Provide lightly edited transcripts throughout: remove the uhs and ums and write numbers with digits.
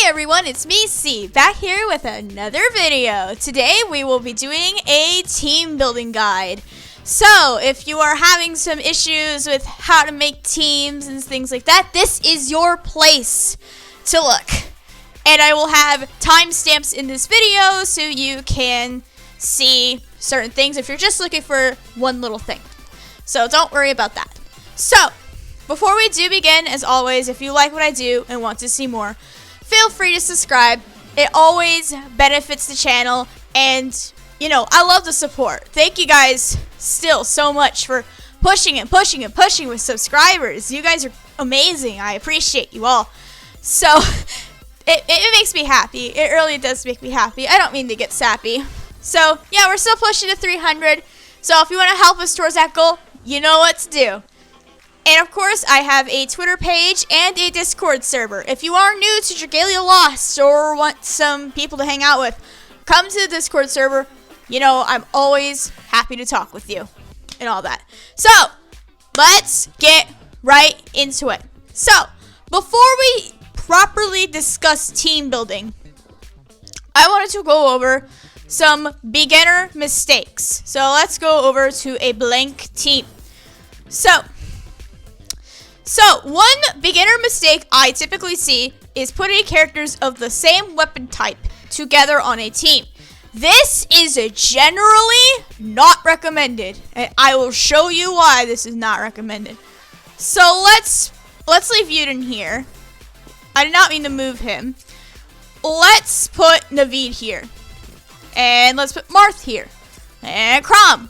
Hey everyone, it's me, C, back here with another video. Today we will be doing a team building guide. So, if you are having some issues with how to make teams and things like that, this is your place to look. And I will have timestamps in this video so you can see certain things if you're just looking for one little thing. So don't worry about that. So, before we do begin, as always, if you like what I do and want to see more, feel free to subscribe. It always benefits the channel, and you know, I love the support. Thank you guys still so much for pushing and pushing and pushing with subscribers. You guys are amazing. I appreciate you all. So it makes me happy. It really does make me happy. I don't mean to get sappy. So yeah, we're still pushing to 300. So if you want to help us towards that goal, you know what to do. And of course, I have a Twitter page and a Discord server. If you are new to Dragalia Lost or want some people to hang out with, come to the Discord server. You know, I'm always happy to talk with you and all that. So, let's get right into it. So, before we properly discuss team building, I wanted to go over some beginner mistakes. So, let's go over to a blank team. So, one beginner mistake I typically see is putting characters of the same weapon type together on a team. This is generally not recommended, and I will show you why this is not recommended. So let's leave Yuden here. I did not mean to move him. Let's put Naveed here. And let's put Marth here. And Crom.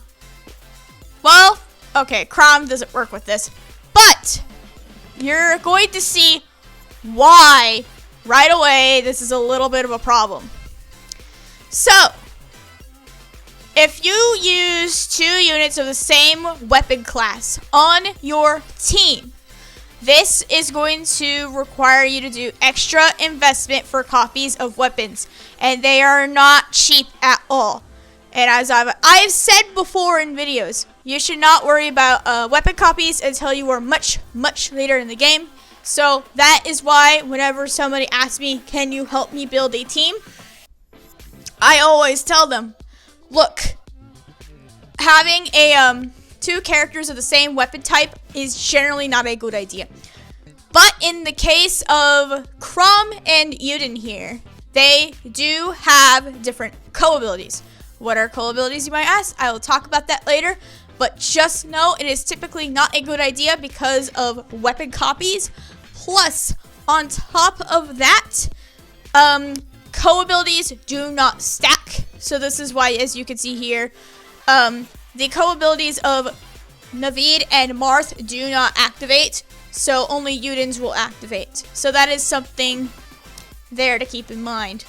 Well, okay, Crom doesn't work with this. But you're going to see why right away this is a little bit of a problem. So, if you use 2 units of the same weapon class on your team, this is going to require you to do extra investment for copies of weapons, and they are not cheap at all. And as I've said before in videos, you should not worry about weapon copies until you are much, much later in the game. So that is why whenever somebody asks me, can you help me build a team? I always tell them, look, having a 2 characters of the same weapon type is generally not a good idea. But in the case of Crom and Yuden here, they do have different co-abilities. What are co-abilities, you might ask? I will talk about that later. But just know it is typically not a good idea because of weapon copies. Plus, on top of that, co-abilities do not stack. So this is why, as you can see here, the co-abilities of Naveed and Marth do not activate. So only Yuden's will activate. So that is something there to keep in mind.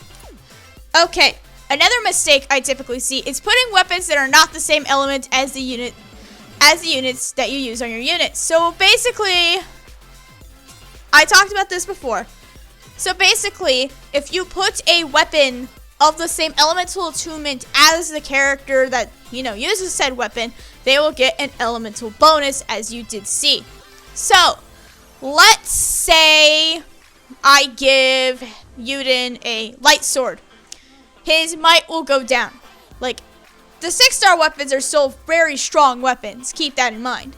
Okay. Another mistake I typically see is putting weapons that are not the same element as the units that you use on your unit. So basically, I talked about this before. So basically, if you put a weapon of the same elemental attunement as the character that, you know, uses said weapon, they will get an elemental bonus, as you did see. So, let's say I give Yuden a light sword. His might will go down. Like, the 6-star weapons are still very strong weapons. Keep that in mind.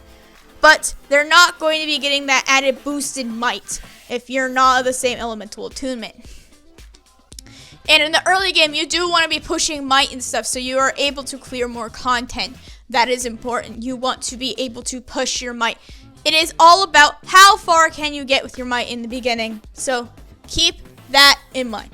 But they're not going to be getting that added boost in might if you're not of the same elemental attunement. And in the early game, you do want to be pushing might and stuff so you are able to clear more content. That is important. You want to be able to push your might. It is all about how far can you get with your might in the beginning. So keep that in mind.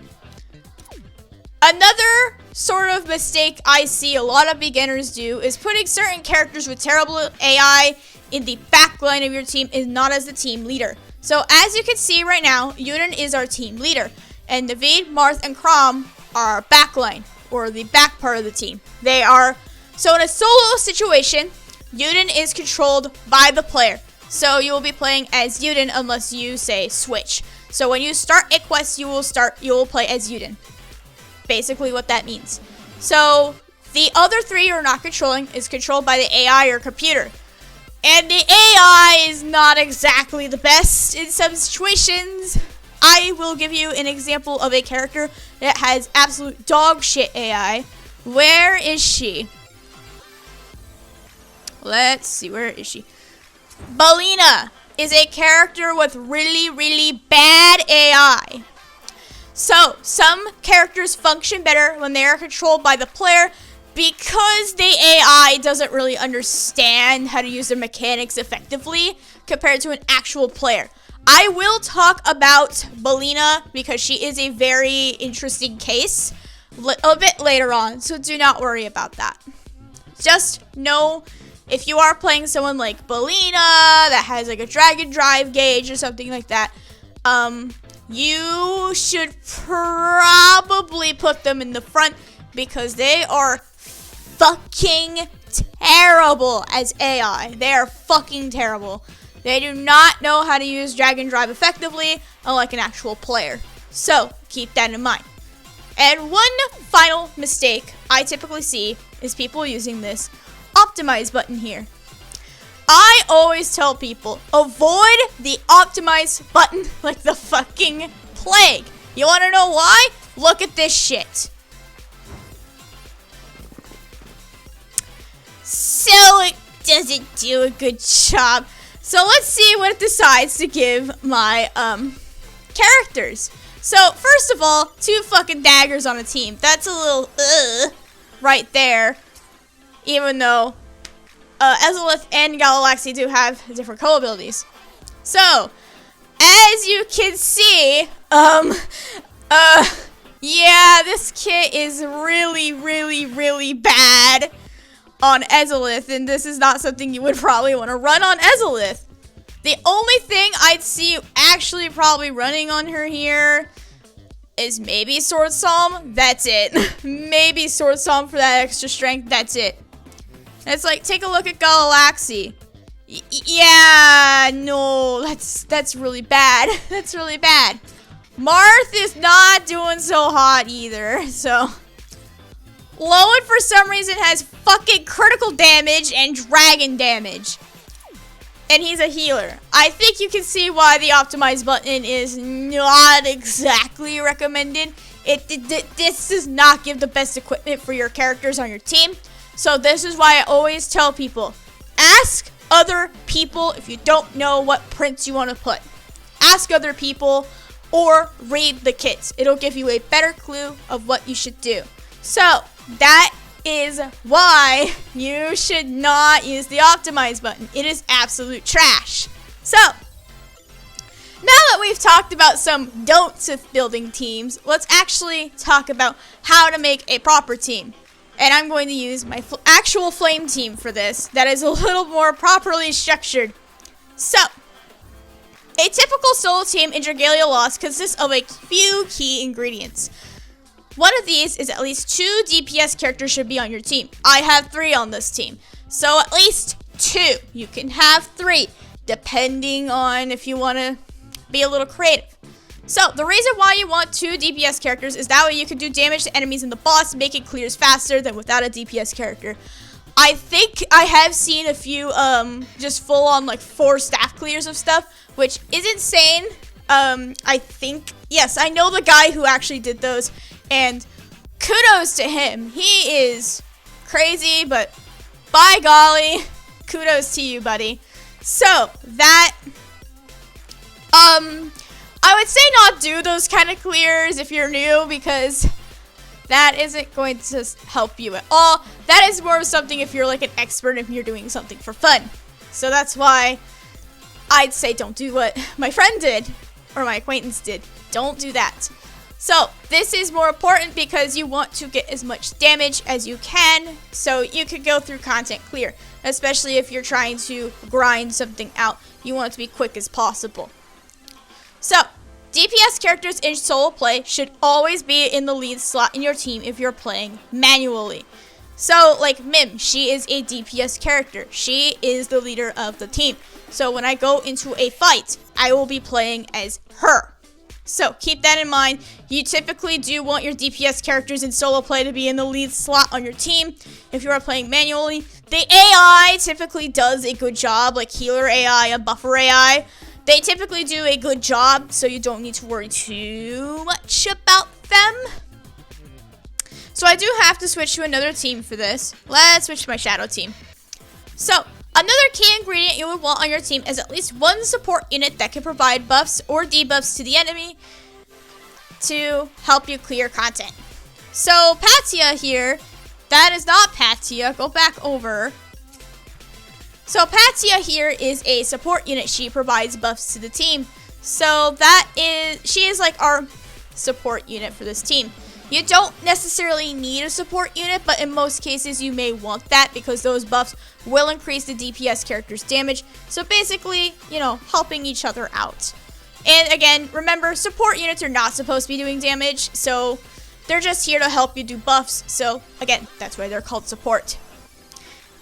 Another sort of mistake I see a lot of beginners do is putting certain characters with terrible AI in the back line of your team and not as the team leader. So as you can see right now, Yuden is our team leader, and Naveed, Marth, and Crom are our back line, or the back part of the team. So in a solo situation, Yuden is controlled by the player. So you will be playing as Yuden unless you say switch. So when you start a quest, you will play as Yuden. Basically what that means. So the other 3 you're not controlling is controlled by the AI or computer. And the AI is not exactly the best in some situations. I will give you an example of a character that has absolute dog shit AI. Where is she? Let's see, where is she? Balina is a character with really, really bad AI. So, some characters function better when they are controlled by the player because the AI doesn't really understand how to use their mechanics effectively compared to an actual player. I will talk about Balina because she is a very interesting case a bit later on, so do not worry about that. Just know if you are playing someone like Balina that has like a Dragon Drive gauge or something like that, you should probably put them in the front because they are fucking terrible as AI. They are fucking terrible. They do not know how to use Dragon Drive effectively, unlike an actual player. So, keep that in mind. And one final mistake I typically see is people using this optimize button here. I always tell people, avoid the optimize button like the fucking plague. You wanna know why? Look at this shit. So it doesn't do a good job. So let's see what it decides to give my characters. So first of all, 2 fucking daggers on a team. That's a little right there. Even though Ezolith and Galaxy do have different co abilities. So as you can see, yeah, this kit is really, really, really bad on Ezolith, and this is not something you would probably want to run on Ezolith. The only thing I'd see you actually probably running on her here is maybe Sword Psalm. That's it. Maybe Sword Psalm for that extra strength. That's it. And it's like, take a look at Galaxy. Yeah, no, that's really bad. That's really bad. Marth is not doing so hot either, so. Lowen, for some reason, has fucking critical damage and dragon damage. And he's a healer. I think you can see why the optimize button is not exactly recommended. This does not give the best equipment for your characters on your team. So this is why I always tell people, ask other people if you don't know what prints you want to put. Ask other people or read the kits. It'll give you a better clue of what you should do. So that is why you should not use the optimize button. It is absolute trash. So, now that we've talked about some don'ts with building teams, let's actually talk about how to make a proper team. And I'm going to use my actual flame team for this that is a little more properly structured. So, a typical solo team in Dragalia Lost consists of a few key ingredients. One of these is at least 2 DPS characters should be on your team. I have 3 on this team. So at least 2. You can have 3, depending on if you want to be a little creative. So the reason why you want 2 DPS characters is that way you can do damage to enemies in the boss, making clears faster than without a DPS character. I think I have seen a few just full on like 4 staff clears of stuff, which is insane. I think, yes, I know the guy who actually did those. And kudos to him. He is crazy, but by golly, kudos to you, buddy. So, that, I would say not do those kind of clears if you're new because that isn't going to help you at all. That is more of something if you're like an expert if you're doing something for fun. So that's why I'd say don't do what my friend did or my acquaintance did. Don't do that. So, this is more important because you want to get as much damage as you can so you could go through content clear, especially if you're trying to grind something out. You want it to be quick as possible. So, DPS characters in solo play should always be in the lead slot in your team if you're playing manually. So, like Mim, she is a DPS character. She is the leader of the team. So, when I go into a fight, I will be playing as her. So, keep that in mind. You typically do want your DPS characters in solo play to be in the lead slot on your team. If you are playing manually, the AI typically does a good job, like healer AI and buffer AI. They typically do a good job, so you don't need to worry too much about them. So I do have to switch to another team for this. Let's switch to my shadow team. So another key ingredient you would want on your team is at least one support unit that can provide buffs or debuffs to the enemy to help you clear content. So Patia here, that is not Patia, go back over. So Patia here is a support unit. She provides buffs to the team. So she is like our support unit for this team. You don't necessarily need a support unit, but in most cases you may want that because those buffs will increase the DPS character's damage. So basically, you know, helping each other out. And again, remember, support units are not supposed to be doing damage, so they're just here to help you do buffs. So again, that's why they're called support.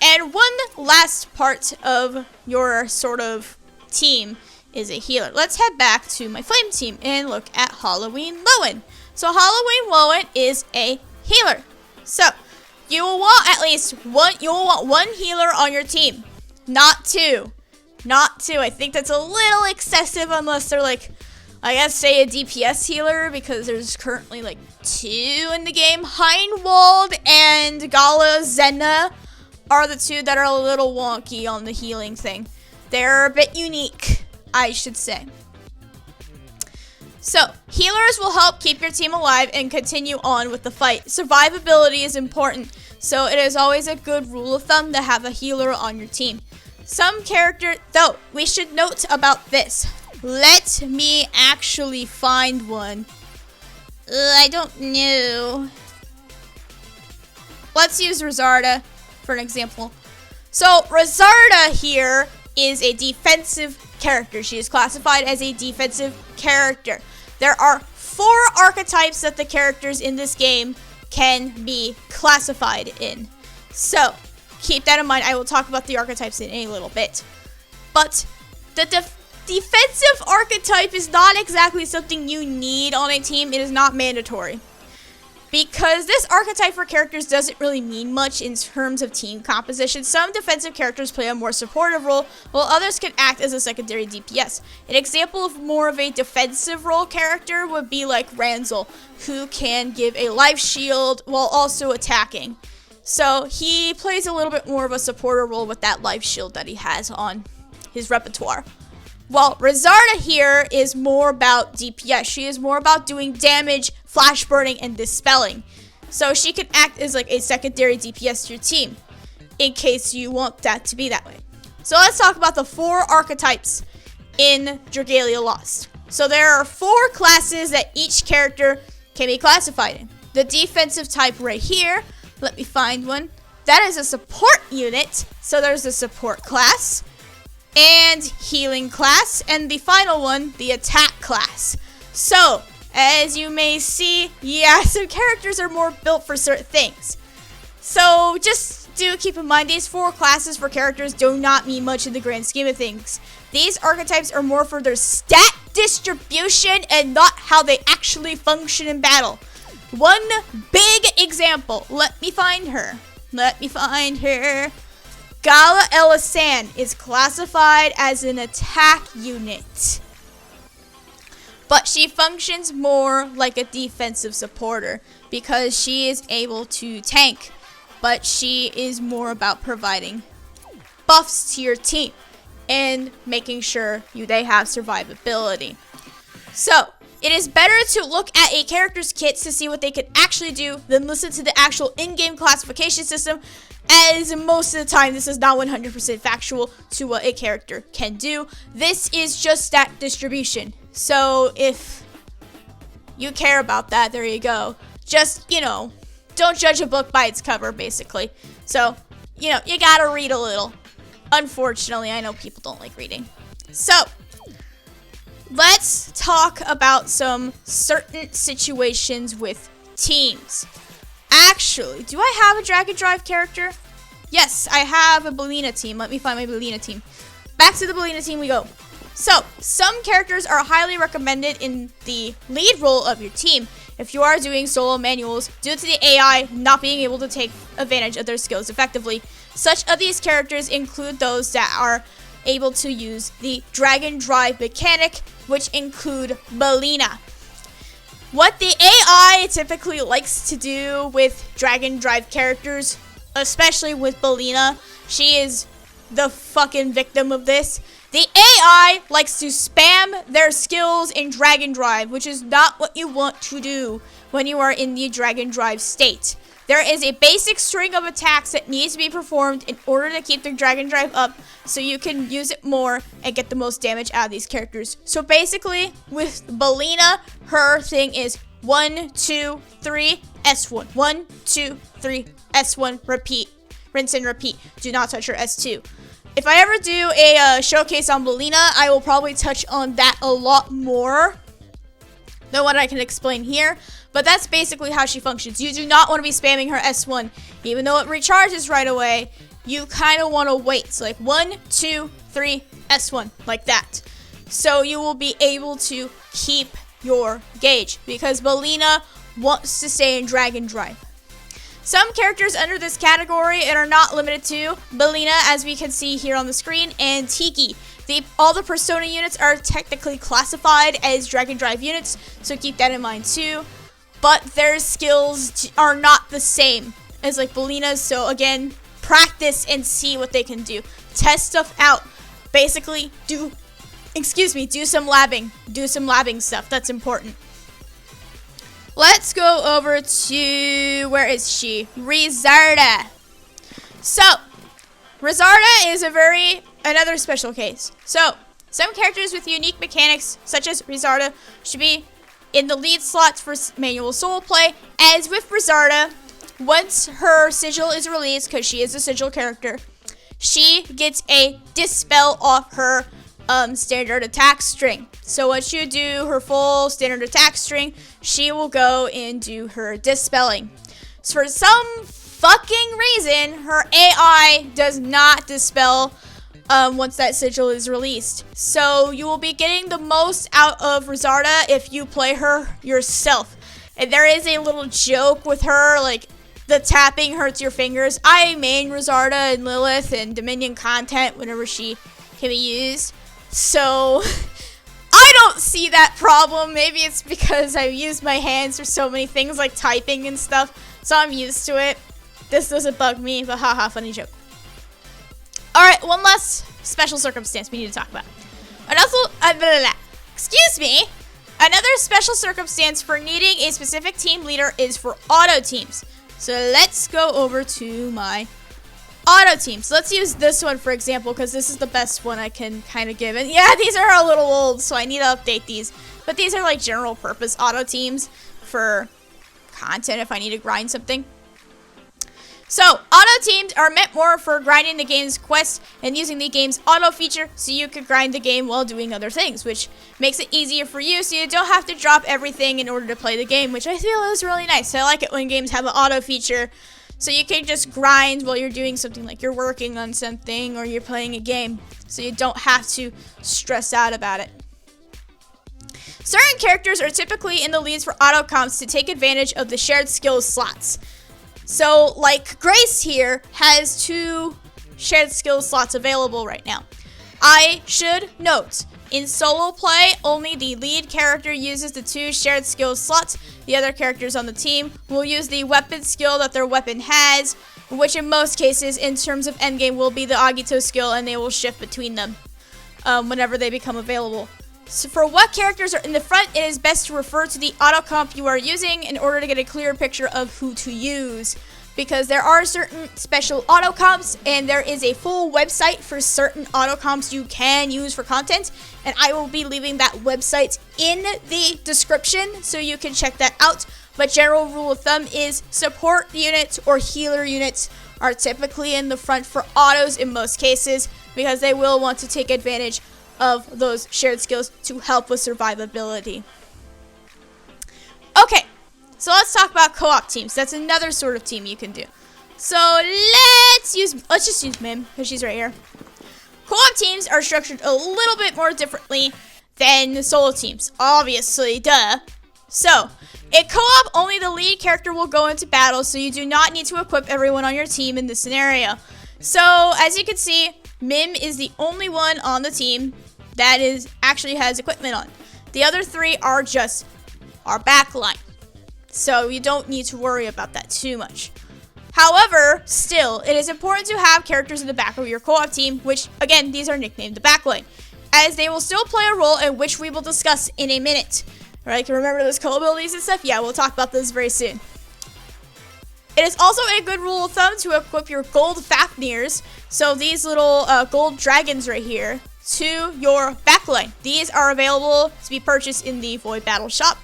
And one last part of your sort of team is a healer. Let's head back to my flame team and look at Halloween Lowen. So Halloween Lowen is a healer. So you will want at least one healer on your team, not two. Not two. I think that's a little excessive unless they're like, I guess say a DPS healer, because there's currently like 2 in the game. Heinwald and Gala Zena are the 2 that are a little wonky on the healing thing. They're a bit unique, I should say. So, healers will help keep your team alive and continue on with the fight. Survivability is important, so it is always a good rule of thumb to have a healer on your team. Some character, though, we should note about this. Let me actually find one. I don't know. Let's use Rosarda for an example. So, Rosarda here is a defensive character. She is classified as a defensive character. There are 4 archetypes that the characters in this game can be classified in. So, keep that in mind. I will talk about the archetypes in a little bit. But the defensive archetype is not exactly something you need on a team. It is not mandatory. Because this archetype for characters doesn't really mean much in terms of team composition. Some defensive characters play a more supportive role, while others can act as a secondary DPS. An example of more of a defensive role character would be like Ranzel, who can give a life shield while also attacking. So he plays a little bit more of a supporter role with that life shield that he has on his repertoire. While Rosarda here is more about DPS. She is more about doing damage, flash burning, and dispelling. So she can act as like a secondary DPS to your team, in case you want that to be that way. So let's talk about the 4 archetypes in Dragalia Lost. So there are 4 classes that each character can be classified in. The defensive type right here, let me find one. That is a support unit, so there's a support class. And healing class, and the final one, the attack class. So, as you may see, yeah, some characters are more built for certain things. So, just do keep in mind, these 4 classes for characters do not mean much in the grand scheme of things. These archetypes are more for their stat distribution and not how they actually function in battle. One big example, let me find her. Gala Elisan is classified as an attack unit, but she functions more like a defensive supporter because she is able to tank, but she is more about providing buffs to your team and making sure they have survivability. So, it is better to look at a character's kits to see what they can actually do than listen to the actual in-game classification system, as most of the time this is not 100% factual to what a character can do. This is just stat distribution. So if you care about that, there you go. Just, don't judge a book by its cover, basically. So, you gotta read a little. Unfortunately, I know people don't like reading. So, let's talk about some certain situations with teams. Actually, do I have a drag and drive character? Yes, I have a Belina team. Let me find my Belina team. Back to the Belina team we go. So, some characters are highly recommended in the lead role of your team if you are doing solo manuals due to the AI not being able to take advantage of their skills effectively. Such of these characters include those that are able to use the Dragon Drive mechanic, which include Belina. What the AI typically likes to do with Dragon Drive characters, especially with Belina, she is the fucking victim of this. The AI likes to spam their skills in Dragon Drive, which is not what you want to do when you are in the Dragon Drive state. There is a basic string of attacks that needs to be performed in order to keep the Dragon Drive up so you can use it more and get the most damage out of these characters. So basically, with Belina, her thing is 1, 2, 3, S1. 1, 2, 3, S1, repeat. Rinse and repeat. Do not touch her S2. If I ever do a showcase on Belina, I will probably touch on that a lot more than what I can explain here. But that's basically how she functions. You do not want to be spamming her S1. Even though it recharges right away, you kind of want to wait. So like 1, 2, 3, S1. Like that. So you will be able to keep your gauge. Because Belina wants to stay in Dragon Drive. Some characters under this category and are not limited to Belina, as we can see here on the screen, and Tiki. All the Persona units are technically classified as Dragon Drive units, so keep that in mind too. But their skills are not the same as like Belina's, so again, practice and see what they can do. Test stuff out. Basically, do some labbing. Do some labbing stuff. That's important. Let's go over to, where is she? Rizarda. So, Rizarda is another special case. So, some characters with unique mechanics, such as Rizarda, should be in the lead slots for manual solo play. As with Rizarda, once her sigil is released, because she is a sigil character, she gets a dispel off her standard attack string. So once you do her full standard attack string, she will go and do her dispelling. So for some fucking reason, her AI does not dispel once that sigil is released. So you will be getting the most out of Rizarda if you play her yourself. And there is a little joke with her, like the tapping hurts your fingers. I main Rizarda and Lilith and Dominion content whenever she can be used. So I don't see that problem. Maybe it's because I've used my hands for so many things like typing and stuff, so I'm used to it. This doesn't bug me, but haha, funny joke. Alright, one last special circumstance we need to talk about. Excuse me. Another special circumstance for needing a specific team leader is for auto teams. So let's go over to my auto teams. Let's use this one for example, because this is the best one I can kind of give. And yeah, these are a little old, so I need to update these. But these are like general purpose auto teams for content if I need to grind something. So, auto teams are meant more for grinding the game's quest and using the game's auto feature so you can grind the game while doing other things, which makes it easier for you so you don't have to drop everything in order to play the game, which I feel is really nice. I like it when games have an auto feature so you can just grind while you're doing something, like you're working on something or you're playing a game, so you don't have to stress out about it. Certain characters are typically in the leads for auto comps to take advantage of the shared skills slots. So, like Grace here has 2 shared skills slots available right now. I should note, in solo play, only the lead character uses the 2 shared skills slots. The other characters on the team will use the weapon skill that their weapon has, which in most cases, in terms of endgame, will be the Agito skill, and they will shift between them whenever they become available. So for what characters are in the front, it is best to refer to the auto comp you are using in order to get a clearer picture of who to use. Because there are certain special auto comps, and there is a full website for certain auto comps you can use for content. And I will be leaving that website in the description so you can check that out. But general rule of thumb is support units or healer units are typically in the front for autos in most cases, because they will want to take advantage of those shared skills to help with survivability. Okay, so let's talk about co-op teams. That's another sort of team you can do. So let's just use Mim, because she's right here. Co-op teams are structured a little bit more differently than the solo teams, obviously, duh. So, in co-op, only the lead character will go into battle, so you do not need to equip everyone on your team in this scenario. So as you can see, Mim is the only one on the team that actually has equipment on. The other 3 are just our backline. So you don't need to worry about that too much. However, still, it is important to have characters in the back of your co-op team, which, again, these are nicknamed the backline, as they will still play a role in which we will discuss in a minute. Alright, can remember those co-abilities and stuff? Yeah, we'll talk about those very soon. It is also a good rule of thumb to equip your gold Fafnirs, so these little gold dragons right here, to your backline. These are available to be purchased in the Void Battle Shop.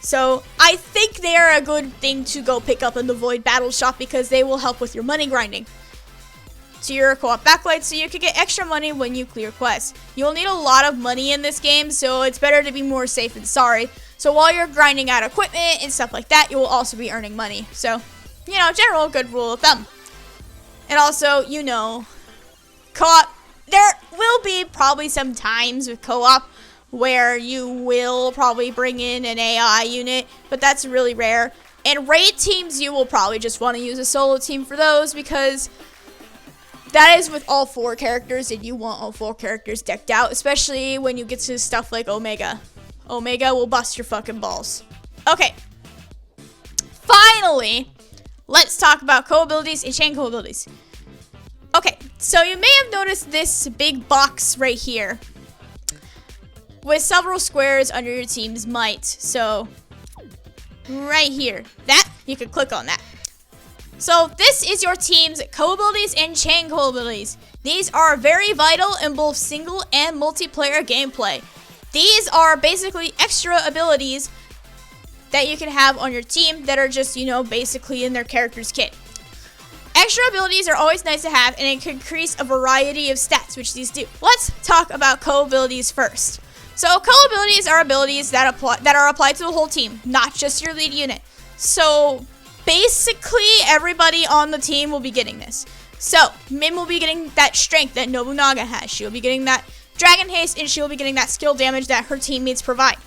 So I think they are a good thing to go pick up in the Void Battle Shop because they will help with your money grinding to your co-op backlight, so you can get extra money when you clear quests. You'll need a lot of money in this game, so it's better to be more safe than sorry. So while you're grinding out equipment and stuff like that, you will also be earning money. So, you know, general good rule of thumb. And also, you know, co-op, there will be probably some times with co-op where you will probably bring in an AI unit, but that's really rare. And raid teams, you will probably just want to use a solo team for those because that is with all 4 characters and you want all 4 characters decked out, especially when you get to stuff like Omega. Omega will bust your fucking balls. Okay. Finally, let's talk about co-abilities and chain co-abilities. Okay, so you may have noticed this big box right here with several squares under your team's might. So, right here, that, you can click on that. So, this is your team's co-abilities and chain co-abilities. These are very vital in both single and multiplayer gameplay. These are basically extra abilities that you can have on your team that are just, you know, basically in their character's kit. Extra abilities are always nice to have, and it can increase a variety of stats, which these do. Let's talk about co-abilities first. So co-abilities are abilities that are applied to the whole team, not just your lead unit. So basically everybody on the team will be getting this. So Mim will be getting that strength that Nobunaga has. She'll be getting that dragon haste, and she'll be getting that skill damage that her teammates provide,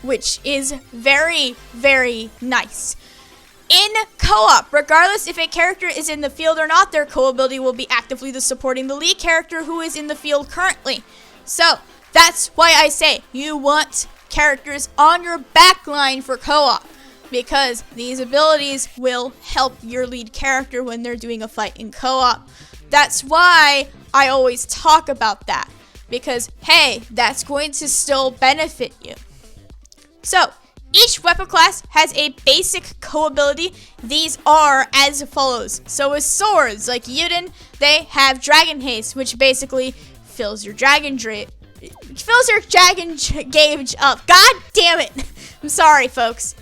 which is very, very nice. In co-op, regardless if a character is in the field or not, their co-ability will be actively supporting the lead character who is in the field currently. So that's why I say you want characters on your backline for co-op, because these abilities will help your lead character when they're doing a fight in co-op. That's why I always talk about that, because hey, that's going to still benefit you. So each weapon class has a basic co-ability. These are as follows. So with swords like Yuden, they have Dragon Haste, which basically fills your dragon gauge up. God damn it. I'm sorry, folks.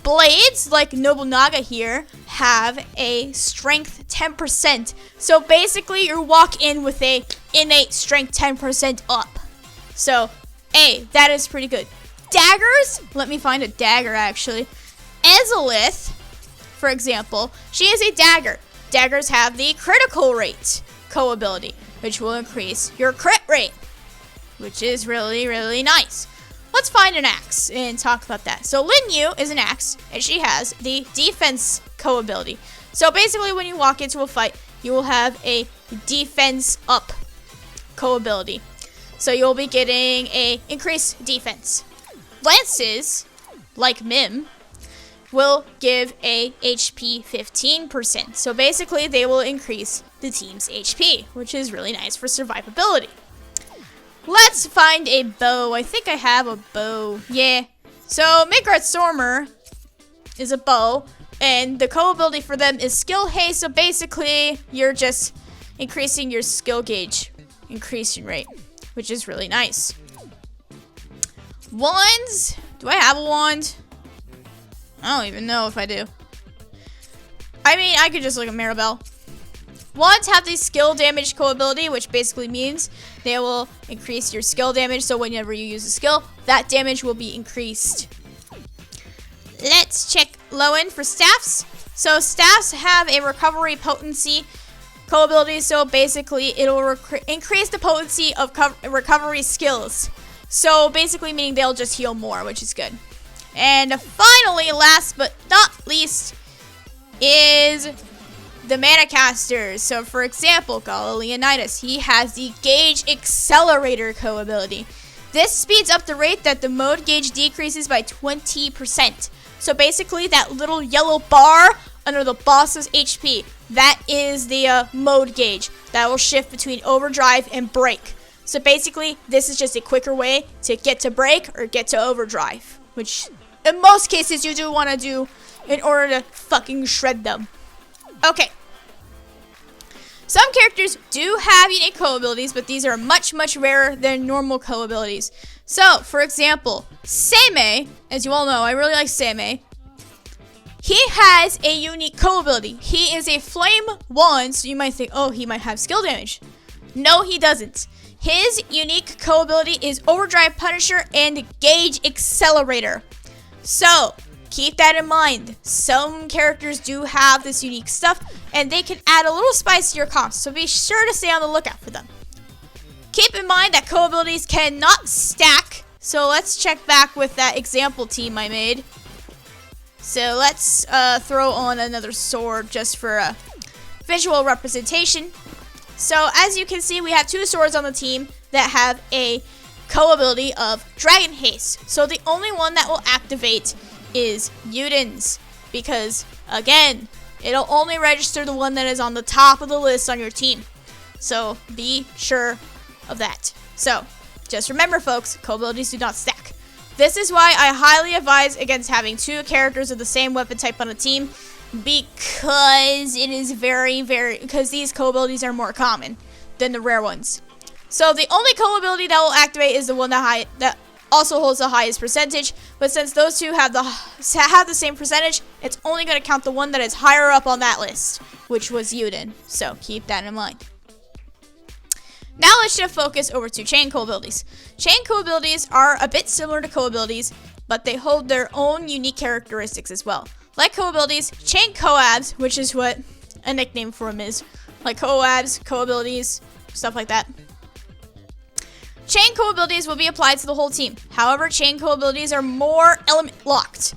Blades, like Nobunaga here, have a strength 10%. So basically, you walk in with a innate strength 10% up. So, hey, that is pretty good. Daggers, let me find a dagger actually. Ezalith, for example, she is a dagger. Daggers have the critical rate co-ability, which will increase your crit rate, which is really, really nice. Let's find an axe and talk about that. So Lin Yu is an axe, and she has the defense co-ability. So basically when you walk into a fight, you will have a defense up co-ability. So you'll be getting a increased defense. Lances, like Mim, will give a HP 15%. So basically they will increase the team's HP, which is really nice for survivability. Let's find a bow. I think I have a bow. Yeah. So Midgard Stormer is a bow, and the co-ability for them is skill haste. So basically you're just increasing your skill gauge increasing rate, which is really nice. Wands. Do I have a wand? I don't even know if I do. I mean, I could just look at Maribel. Wands have the skill damage co-ability, which basically means they will increase your skill damage. So whenever you use a skill, that damage will be increased. Let's check low-end for staffs. So staffs have a recovery potency co-ability. So basically it'll increase the potency of recovery skills. So basically meaning they'll just heal more, which is good. And finally, last but not least, is the mana casters. So for example, Gala Leonidas, he has the Gauge Accelerator co-ability. This speeds up the rate that the mode gauge decreases by 20%. So basically that little yellow bar under the boss's HP, that is the mode gauge that will shift between overdrive and break. So basically this is just a quicker way to get to break or get to overdrive, which in most cases you do want to do in order to fucking shred them. Okay. Some characters do have unique co-abilities, but these are much, much rarer than normal co-abilities. So, for example, Seimei, as you all know, I really like Seimei. He has a unique co-ability. He is a Flame 1, so you might think, oh, he might have skill damage. No, he doesn't. His unique co-ability is Overdrive Punisher and Gauge Accelerator. So, keep that in mind. Some characters do have this unique stuff, and they can add a little spice to your comps, so be sure to stay on the lookout for them. Keep in mind that co-abilities cannot stack, so let's check back with that example team I made. So let's throw on another sword just for a visual representation. So as you can see, we have two swords on the team that have a co-ability of Dragon Haste. So the only one that will activate is Yuden's, because again, it'll only register the one that is on the top of the list on your team. So be sure of that. So just remember, folks, co-abilities do not stack. This is why I highly advise against having two characters of the same weapon type on a team, because it is because these co-abilities are more common than the rare ones. So the only co-ability that will activate is the one that also holds the highest percentage, but since those two have the same percentage, it's only going to count the one that is higher up on that list, which was Yuden. So keep that in mind. Now let's shift focus over to chain co-abilities. Chain co-abilities are a bit similar to co-abilities, but they hold their own unique characteristics as well. Like co-abilities, chain co-abs, which is what a nickname for them is, like co-abs, co-abilities, stuff like that. Chain co-abilities will be applied to the whole team. However, chain co-abilities are more element locked.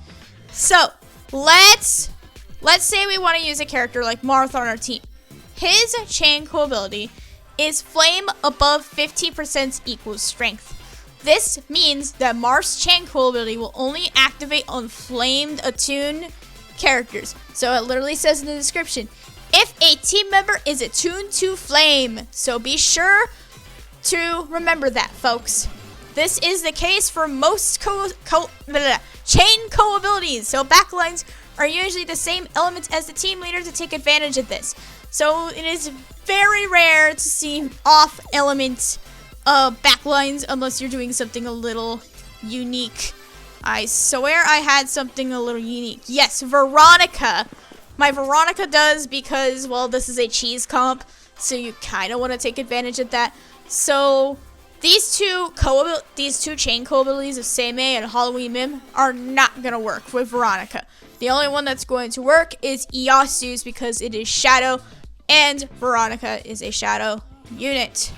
So let's say we want to use a character like Marth on our team. His chain co-ability is flame above 50% equals strength. This means that Marth's chain co-ability will only activate on flamed attuned characters. So it literally says in the description, if a team member is attuned to flame. So be sure to remember that, folks. This is the case for most chain co-abilities. So backlines are usually the same elements as the team leader to take advantage of this. So it is very rare to see off element backlines unless you're doing something a little unique. I swear I had something a little unique. Yes, Veronica. My Veronica does because, well, this is a cheese comp, so you kind of want to take advantage of that. So these two chain co-abilities of Seimei and Halloween Mim are not going to work with Veronica. The only one that's going to work is Iyasu's because it is Shadow, and Veronica is a Shadow unit.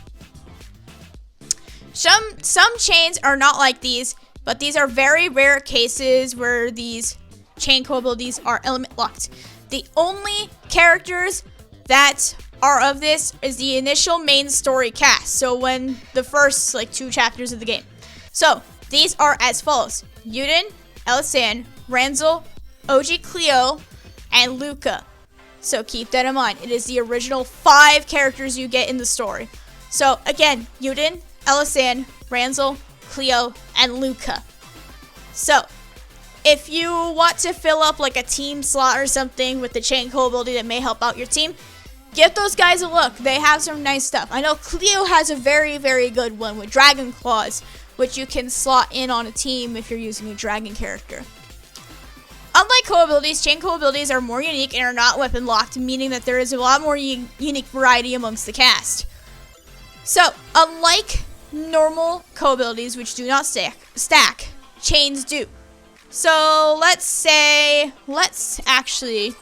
Some chains are not like these, but these are very rare cases where these chain co-abilities are element locked. The only characters that are of this is the initial main story cast. So when the first two chapters of the game. So these are as follows: Yuden, Elisan, Ranzel, OG Cleo, and Luca. So keep that in mind. It is the original 5 characters you get in the story. So again, Yuden, Elisan, Ranzel, Cleo, and Luca. So if you want to fill up like a team slot or something with the chain co-ability that may help out your team, give those guys a look. They have some nice stuff. I know Cleo has a very, very good one with Dragon Claws, which you can slot in on a team if you're using a dragon character. Unlike co-abilities, chain co-abilities are more unique and are not weapon locked, meaning that there is a lot more unique variety amongst the cast. So, unlike normal co-abilities, which do not stack, chains do. So, let's actually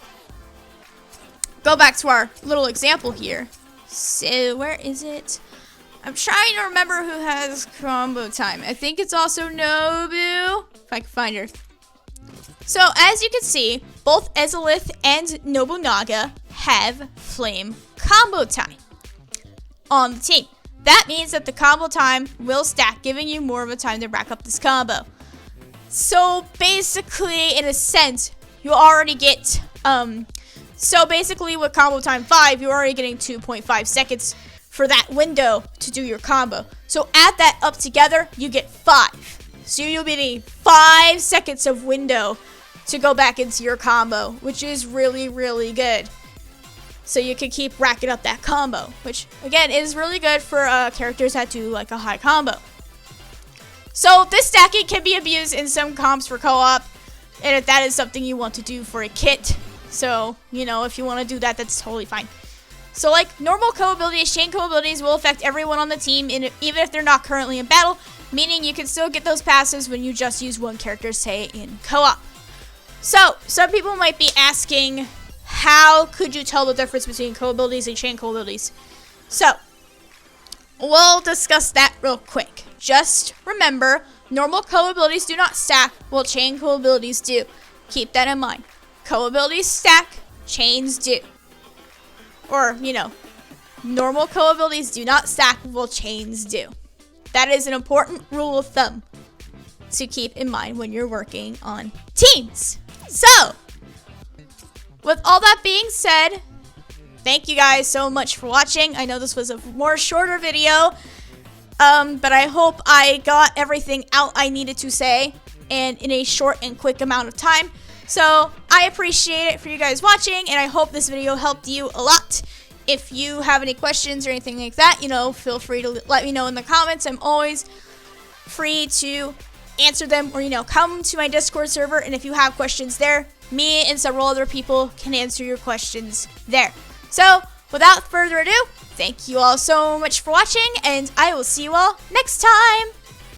go back to our little example here. So, where is it? I'm trying to remember who has combo time. I think it's also Nobu, if I can find her. So, as you can see, both Ezalith and Nobunaga have flame combo time on the team. That means that the combo time will stack, giving you more of a time to rack up this combo. So basically, in a sense, you already get, so basically with combo time 5, you're already getting 2.5 seconds for that window to do your combo. So add that up together, you get 5. So you'll be getting 5 seconds of window to go back into your combo, which is really, really good. So you can keep racking up that combo, which again is really good for characters that do like a high combo. So this stacking can be abused in some comps for co-op, and if that is something you want to do for a kit, so you know, if you want to do that, that's totally fine. So like normal co-abilities, chain co-abilities will affect everyone on the team, even if they're not currently in battle, meaning you can still get those passes when you just use one character, say in co-op. So some people might be asking, how could you tell the difference between co-abilities and chain co-abilities? So, we'll discuss that real quick. Just remember, normal co-abilities do not stack, while chain co-abilities do. Keep that in mind. Co-abilities stack, chains do. Or, you know, normal co-abilities do not stack, while chains do. That is an important rule of thumb to keep in mind when you're working on teams. So, with all that being said, thank you guys so much for watching. I know this was a more shorter video, but I hope I got everything out I needed to say and in a short and quick amount of time. So I appreciate it for you guys watching, and I hope this video helped you a lot. If you have any questions or anything like that, you know, feel free to let me know in the comments. I'm always free to answer them, or, you know, come to my Discord server, and if you have questions there, me and several other people can answer your questions there. So, without further ado, thank you all so much for watching, and I will see you all next time!